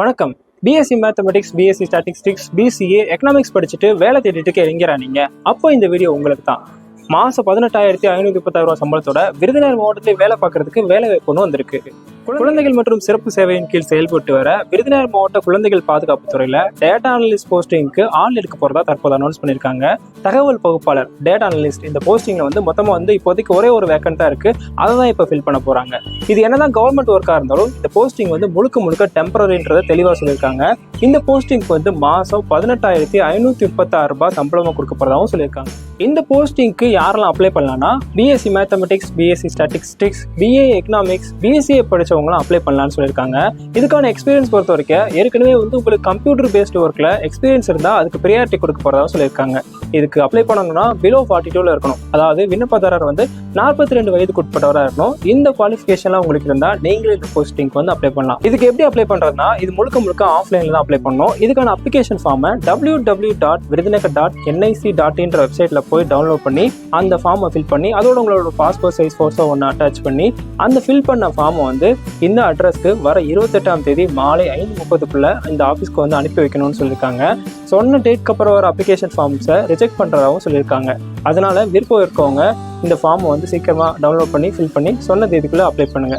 வணக்கம். BSc mathematics, BSc statistics, BCA economics படிச்சுட்டு வேலை தேடிட்டு இறங்கிறா நீங்க. அப்போ இந்த வீடியோ உங்களுக்கு தான். மாசம் 18,536 ரூபா சம்பளத்தோட விருதுநகர் மாவட்டத்தில் வேலை பார்க்கறதுக்கு வேலை வாய்ப்பு வந்திருக்கு. குழந்தைகள் மற்றும் சிறப்பு சேவையின் கீழ் செயல்பட்டு வர விருதுநகர் மாவட்ட குழந்தைகள் பாதுகாப்பு துறையில டேட்டா அனலிஸ்ட் போஸ்டிங்க்கு ஆள் எடுக்க போறதா தற்போது அனௌன்ஸ் பண்ணிருக்காங்க. தகவல் பகுப்பாளர் டேட்டா அனலிஸ்ட் இந்த போஸ்டிங்ல மொத்தமா இப்போதைக்கு ஒரே ஒரு வேக்கன்ட் தான் இருக்கு. அதை தான் இப்ப ஃபில் பண்ண போறாங்க. இது என்னதான் கவர்மெண்ட் ஒர்க்கா இருந்தாலும் இந்த போஸ்டிங் முழுக்க டெம்பரரின்றதை தெளிவா சொல்லியிருக்காங்க. இந்த போஸ்டிங்க்கு மாசம் 18,536 ரூபாய் சம்பளமா கொடுக்க போறதாவும் சொல்லியிருக்காங்க. இந்த போஸ்டிங்க்கு யாரெல்லாம் அப்ளை பண்ணலாம்னா BSc mathematics, BSc statistics, BA economics, BSCA படிச்சவங்களும் அப்ளை பண்ணலாம்னு சொல்லியிருக்காங்க. இதுக்கான எக்ஸ்பீரியன்ஸ் பொறுத்த வரைக்கும் ஏற்கனவே உங்களுக்கு கம்ப்யூட்டர் பேஸ்டு ஒர்க்ல எக்ஸ்பீரியன்ஸ் இருந்தா அதுக்கு ப்ரியாரிட்டி கொடுக்க போறதா சொல்லியிருக்காங்க. இதுக்கு அப்ளை பண்ணணும்னா பிலோ 42 இருக்கணும். அதாவது விண்ணப்பதாரர் 42 வயதுக்கு உட்பட்டவராக இருக்கணும். இந்த குவாலிஃபிகேஷன்லாம் உங்களுக்கு இருந்தா நீங்களும் இந்த போஸ்டிங்க்கு அப்ளை பண்ணலாம். இதுக்கு எப்படி அப்ளை பண்றதுனா இது முழுக்க ஆஃப்லைன்ல தான் அப்ளை பண்ணணும். இதுக்கான அப்ளிகேஷன் ஃபார்மை www.virudhunagar.nic.in வெப்சைட்ல போய் டவுன்லோட் பண்ணி அந்த ஃபார்மை ஃபில் பண்ணி அதோட உங்களோட பாஸ்போர்ட் சைஸ் போட்டோ ஒன்று அட்டாச் பண்ணி அந்த ஃபில் பண்ண ஃபார்மை இந்த அட்ரஸ்க்கு வர 28ஆம் தேதி மாலை 5:30க்குள்ள இந்த ஆஃபீஸ்க்கு அனுப்பி வைக்கணும்னு சொல்லியிருக்காங்க. சொன்ன டேட்க்கு அப்புறம் வர அப்ளிகேஷன் ஃபார்ம்ஸை ரிஜெக்ட் பண்றதாகவும் சொல்லியிருக்காங்க. அதனால விருப்பம் இருக்கவங்க இந்த ஃபார்மை சீக்கிரமா டவுன்லோட் பண்ணி ஃபில் பண்ணி சொன்ன தேதிக்குள்ள அப்ளை பண்ணுங்க.